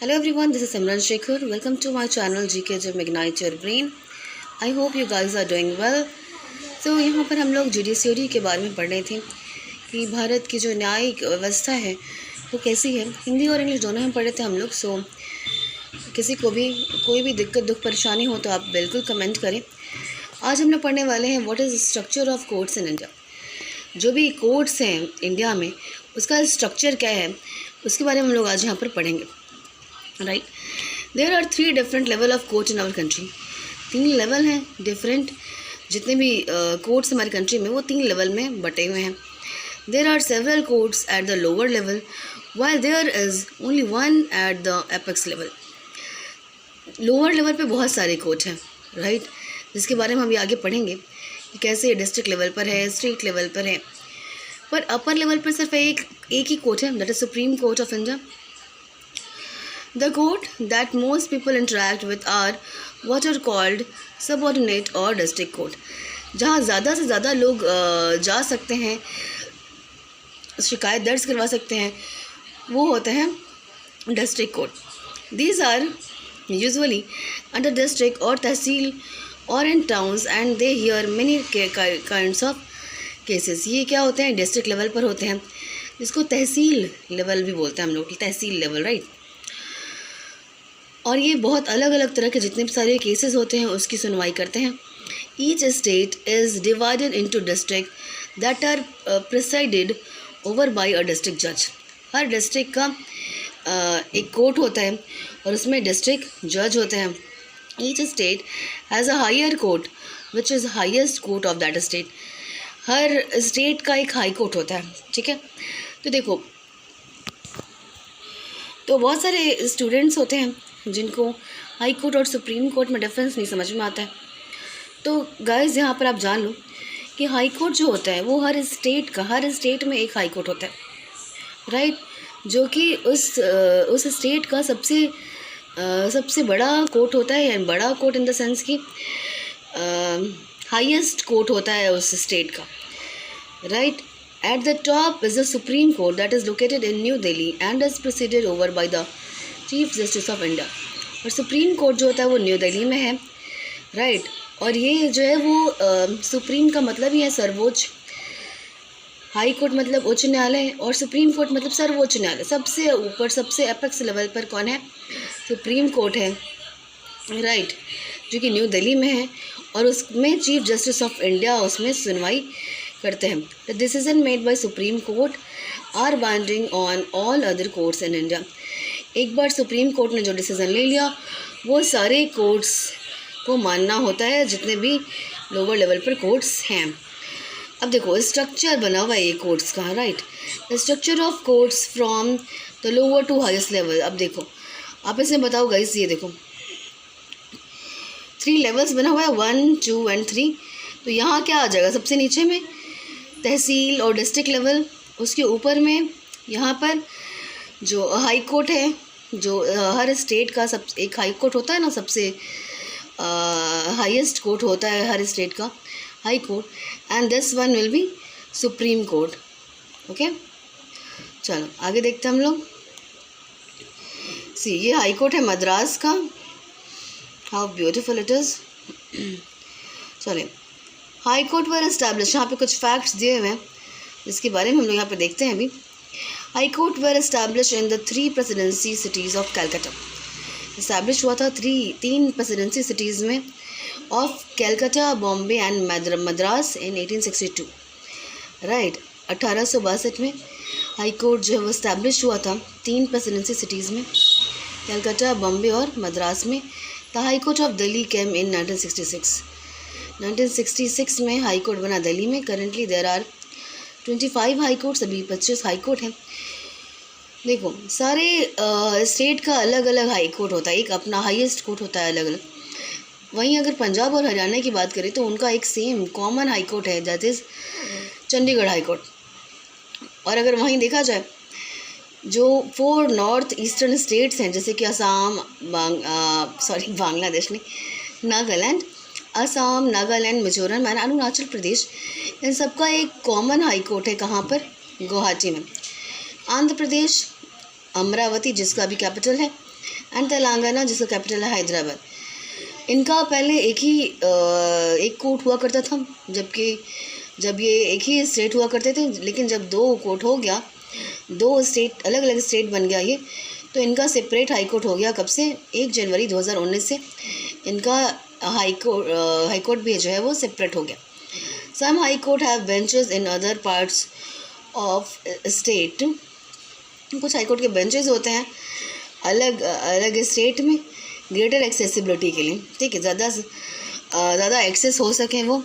Hello everyone, this is Simran Shekhar. Welcome to my channel GK Gym Ignite Your Brain. I hope you guys are doing well. So यहाँ पर हम लोग judiciary के बारे में पढ़ रहे थे कि भारत की जो न्यायिक व्यवस्था है वो कैसी है। हिंदी और इंग्लिश दोनों में पढ़े थे हम लोग। सो किसी को भी कोई भी दिक्कत दुख परेशानी हो तो आप बिल्कुल कमेंट करें। आज हम लोग पढ़ने वाले हैं what is structure of courts in India. जो भी कोर्ट्स हैं इंडिया में उसका स्ट्रक्चर क्या है उसके बारे में हम लोग आज यहाँ पर पढ़ेंगे। Right, there are 3 different level of court in our country. 3 level हैं डिफरेंट। जितने भी कोर्ट्स हमारी कंट्री में वो 3 लेवल में बटे हुए हैं। There are several courts at the lower level while there is only one at the apex level. Lower level पे बहुत सारे कोर्ट हैं, राइट, जिसके बारे में हम आगे पढ़ेंगे कि कैसे डिस्ट्रिक्ट लेवल पर है, स्टेट लेवल पर है। पर अपर लेवल पर सिर्फ एक ही कोर्ट है, that is supreme court of India. The court that most people interact with are what are called subordinate or district court. जहाँ ज़्यादा से ज़्यादा लोग जा सकते हैं, शिकायत दर्ज करवा सकते हैं, वो होते हैं district court. These are usually under district or tehsil or in towns and they hear many kinds of cases. ये क्या होते हैं, डिस्ट्रिक्ट लेवल पर होते हैं, जिसको तहसील लेवल भी बोलते हैं हम लोग, तहसील लेवल, राइट। और ये बहुत अलग अलग तरह के जितने भी सारे केसेस होते हैं उसकी सुनवाई करते हैं। Each state is divided into district that are presided over by a district जज। हर डिस्ट्रिक्ट का एक कोर्ट होता है और उसमें डिस्ट्रिक्ट जज होते हैं। Each state has a higher court which is highest court of that state. हर स्टेट का एक हाई कोर्ट होता है, ठीक है। तो देखो, तो बहुत सारे स्टूडेंट्स होते हैं जिनको हाई कोर्ट और सुप्रीम कोर्ट में डिफरेंस नहीं समझ में आता है। तो गाइस यहाँ पर आप जान लो कि हाई कोर्ट जो होता है वो हर स्टेट में एक हाई कोर्ट होता है, राइट, जो कि उस स्टेट का सबसे बड़ा कोर्ट होता है। या बड़ा कोर्ट इन द सेंस कि हाईएस्ट कोर्ट होता है उस स्टेट का, right. At the top is the Supreme Court that is located in New Delhi and is presided over by the Chief Justice of India. और supreme court जो होता है वो न्यू दिल्ली में है, राइट। और ये जो है वो सुप्रीम का मतलब ही है सर्वोच्च। हाई कोर्ट मतलब उच्च न्यायालय और सुप्रीम कोर्ट मतलब सर्वोच्च न्यायालय। सबसे ऊपर, सबसे एपेक्स लेवल पर कौन है, सुप्रीम कोर्ट है, राइट, जो कि न्यू दिल्ली में है। और उसमें चीफ जस्टिस ऑफ इंडिया उसमें सुनवाई करते हैं। The decision made by supreme court are binding on all other courts in India. एक बार सुप्रीम कोर्ट ने जो डिसीज़न ले लिया वो सारे कोर्ट्स को मानना होता है, जितने भी लोअर लेवल पर कोर्ट्स हैं। अब देखो स्ट्रक्चर बना हुआ है ये कोर्ट्स का, right. The structure of courts from the lower to highest level. अब देखो आप इसमें बताओ गाइस, ये देखो 3 लेवल्स बना हुआ है, 1, 2 एंड 3। तो यहाँ क्या आ जाएगा, सबसे नीचे में तहसील और डिस्ट्रिक्ट लेवल, उसके ऊपर में यहाँ पर जो हाई कोर्ट है, जो हर स्टेट का सब एक हाई कोर्ट होता है ना, सबसे हाईएस्ट कोर्ट होता है हर स्टेट का, high court. And this one will be supreme court, okay. चलो आगे देखते हैं हम लोग। सी, ये हाई कोर्ट है मद्रास का, हाउ ब्यूटीफुल इट इज़। चलिए, हाई कोर्ट वर एस्टैब्लिश, यहाँ पे कुछ फैक्ट्स दिए हुए हैं जिसके बारे में हम लोग यहाँ पे देखते हैं अभी। High court were establish in the 3 presidency cities of Calcutta. Establish हुआ था 3 प्रेसिडेंसी सिटीज़ में of Calcutta, Bombay and Madras in 1862, right. 1862 में हाई कोर्ट जो है वो इस्टेब्लिश हुआ था 3 प्रेसिडेंसी सिटीज़ में, कैलकाटा, बॉम्बे और मद्रास में। The high court of Delhi came in 1966। 1966 में हाई कोर्ट बना दिल्ली में। Currently there are 25 high courts, अभी 25 हाई कोर्ट हैं। देखो सारे स्टेट का अलग अलग हाई कोर्ट होता है, एक अपना हाईएस्ट कोर्ट होता है अलग अलग। वहीं अगर पंजाब और हरियाणा की बात करें तो उनका एक सेम कॉमन हाई कोर्ट है, that is Chandigarh high court. और अगर वहीं देखा जाए जो 4 नॉर्थ ईस्टर्न स्टेट्स हैं, जैसे कि असम, बांग्लादेश नहीं, नागालैंड, असम, नागालैंड, मिजोरम एंड अरुणाचल प्रदेश, इन सबका एक कॉमन हाई कोर्ट है। कहाँ पर, गुवाहाटी में। आंध्र प्रदेश, अमरावती जिसका भी कैपिटल है, एंड तेलंगाना जिसका कैपिटल है हैदराबाद। इनका पहले एक कोर्ट हुआ करता था, जब ये एक ही स्टेट हुआ करते थे, लेकिन जब दो कोर्ट हो गया, दो स्टेट अलग अलग स्टेट बन गया ये, तो इनका सेपरेट हाई कोर्ट हो गया। कब से? 1 जनवरी 2019 से इनका हाई कोर्ट भी जो है वो सेपरेट हो गया। Some high court have benches in other parts of state. कुछ हाई कोर्ट के बेंचेस होते हैं अलग अलग स्टेट में, ग्रेटर एक्सेसिबिलिटी के लिए, ठीक है, ज़्यादा एक्सेस हो सकें वो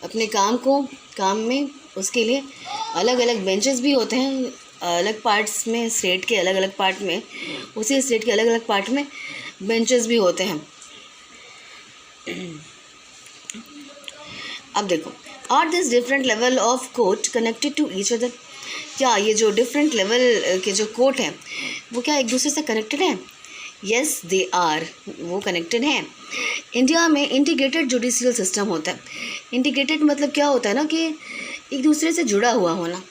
अपने काम में, उसके लिए अलग अलग बेंचेस भी होते हैं अलग पार्ट्स में, स्टेट के अलग अलग पार्ट में, उसी स्टेट के अलग अलग पार्ट में बेंचेस भी होते हैं। अब देखो, are this different level of court connected to each other? क्या ये जो डिफरेंट लेवल के जो कोर्ट हैं वो क्या एक दूसरे से कनेक्टेड हैं? यस दे आर, वो कनेक्टेड हैं। इंडिया में इंटीग्रेटेड जुडिशियल सिस्टम होता है। इंटीग्रेटेड मतलब क्या होता है ना कि एक दूसरे से जुड़ा हुआ होना,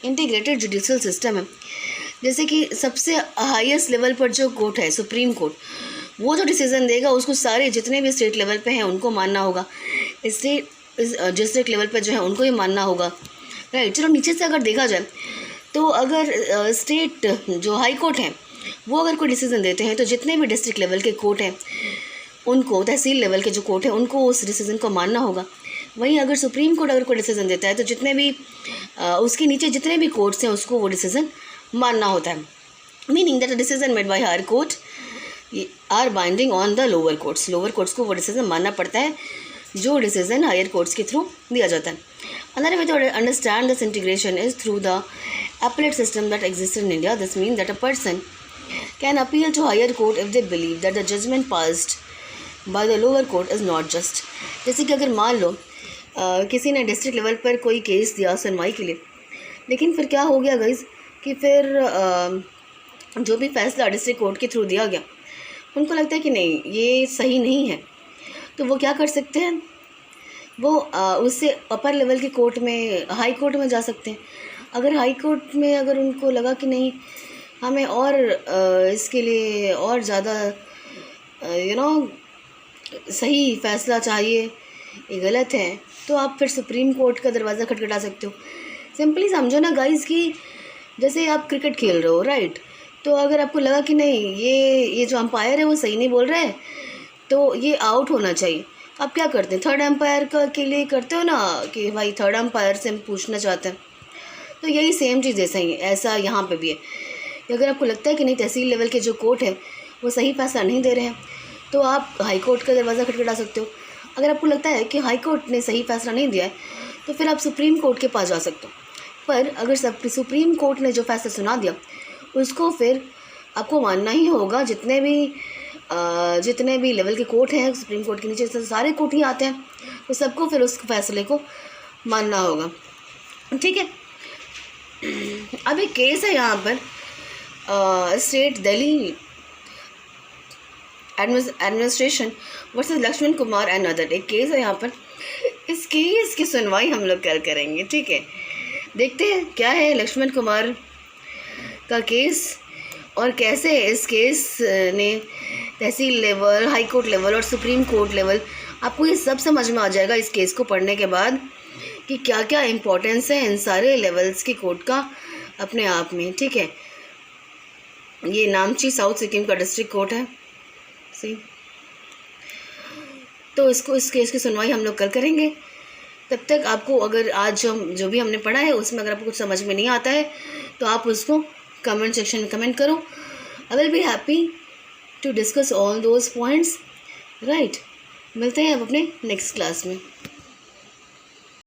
इंटीग्रेटेड जुडिशियल सिस्टम है। जैसे कि सबसे हाईएस्ट लेवल पर जो कोर्ट है, सुप्रीम कोर्ट, वो जो डिसीज़न देगा उसको सारे जितने भी स्टेट लेवल पे हैं उनको मानना होगा, डिस्ट्रिक्ट लेवल पर जो है उनको ही मानना होगा, राइट। चलो नीचे से अगर देखा जाए तो अगर स्टेट जो हाई कोर्ट हैं वो अगर कोई डिसीज़न देते हैं तो जितने भी डिस्ट्रिक्ट लेवल के कोर्ट हैं उनको, तहसील लेवल के जो कोर्ट हैं उनको उस डिसीज़न को मानना होगा। वहीं अगर सुप्रीम कोर्ट अगर कोई डिसीज़न देता है तो जितने भी उसके नीचे जितने भी कोर्ट्स हैं उसको वो डिसीज़न मानना होता है। Meaning that a decision made by higher court are binding on the lower courts. Lower courts को वो डिसीज़न मानना पड़ता है जो डिसीज़न हायर कोर्ट्स के थ्रू दिया जाता है। Another way to understand this integration is through the appellate system that exists in India. This means that a person can appeal to higher court if they believe that the judgment passed by the lower court is not just. जैसे कि अगर मान लो किसी ने district level पर कोई case दिया सुनवाई के लिए, लेकिन फिर क्या हो गया गाइज कि फिर जो भी फैसला डिस्ट्रिक्ट कोर्ट के थ्रू दिया गया उनको लगता है कि नहीं ये सही नहीं है, तो वो क्या कर सकते हैं, वो उससे अपर लेवल के कोर्ट में, हाई कोर्ट में जा सकते हैं। अगर हाई कोर्ट में अगर उनको लगा कि नहीं हमें और इसके लिए और ज़्यादा सही फैसला चाहिए, ये गलत है, तो आप फिर सुप्रीम कोर्ट का दरवाज़ा खटखटा सकते हो। सिंपली समझो ना गाइज़ कि जैसे आप क्रिकेट खेल रहे हो, राइट, तो अगर आपको लगा कि नहीं ये जो अंपायर है वो सही नहीं बोल रहा है तो ये आउट होना चाहिए, आप क्या करते हैं, थर्ड एम्पायर के लिए करते हो ना कि भाई थर्ड एम्पायर से हम पूछना चाहते हैं। तो यही सेम चीज़ ऐसा यहाँ पे भी है कि अगर आपको लगता है कि नहीं तहसील लेवल के जो कोर्ट है वो सही फैसला नहीं दे रहे हैं तो आप हाई कोर्ट का दरवाज़ा खटखटा सकते हो। अगर आपको लगता है कि हाई कोर्ट ने सही फैसला नहीं दिया है तो फिर आप सुप्रीम कोर्ट के पास जा सकते हो। पर अगर सुप्रीम कोर्ट ने जो फैसला सुना दिया उसको फिर आपको मानना ही होगा। जितने भी लेवल के कोर्ट हैं सुप्रीम कोर्ट के नीचे सारे कोर्ट ही आते हैं, तो सबको फिर उस फैसले को मानना होगा, ठीक है। अब एक केस है यहाँ पर state Delhi administration versus Lakshman Kumar and other. एक केस है यहाँ पर, इस केस की सुनवाई हम लोग कल करेंगे, ठीक है। देखते हैं क्या है लक्ष्मण कुमार का केस और कैसे इस केस ने तहसील लेवल, हाई कोर्ट लेवल और सुप्रीम कोर्ट लेवल, आपको ये सब समझ में आ जाएगा इस केस को पढ़ने के बाद कि क्या क्या इम्पोर्टेंस है इन सारे लेवल्स की कोर्ट का अपने आप में, ठीक है। ये नामची साउथ सिक्किम का डिस्ट्रिक्ट कोर्ट है, सही। तो इस केस की सुनवाई हम लोग कल करेंगे। तब तक आपको अगर आज जो भी हमने पढ़ा है उसमें अगर आपको कुछ समझ में नहीं आता है तो आप उसको कमेंट सेक्शन में कमेंट करो। I will be happy to discuss all those points, right. मिलते हैं अब अपने नेक्स्ट क्लास में।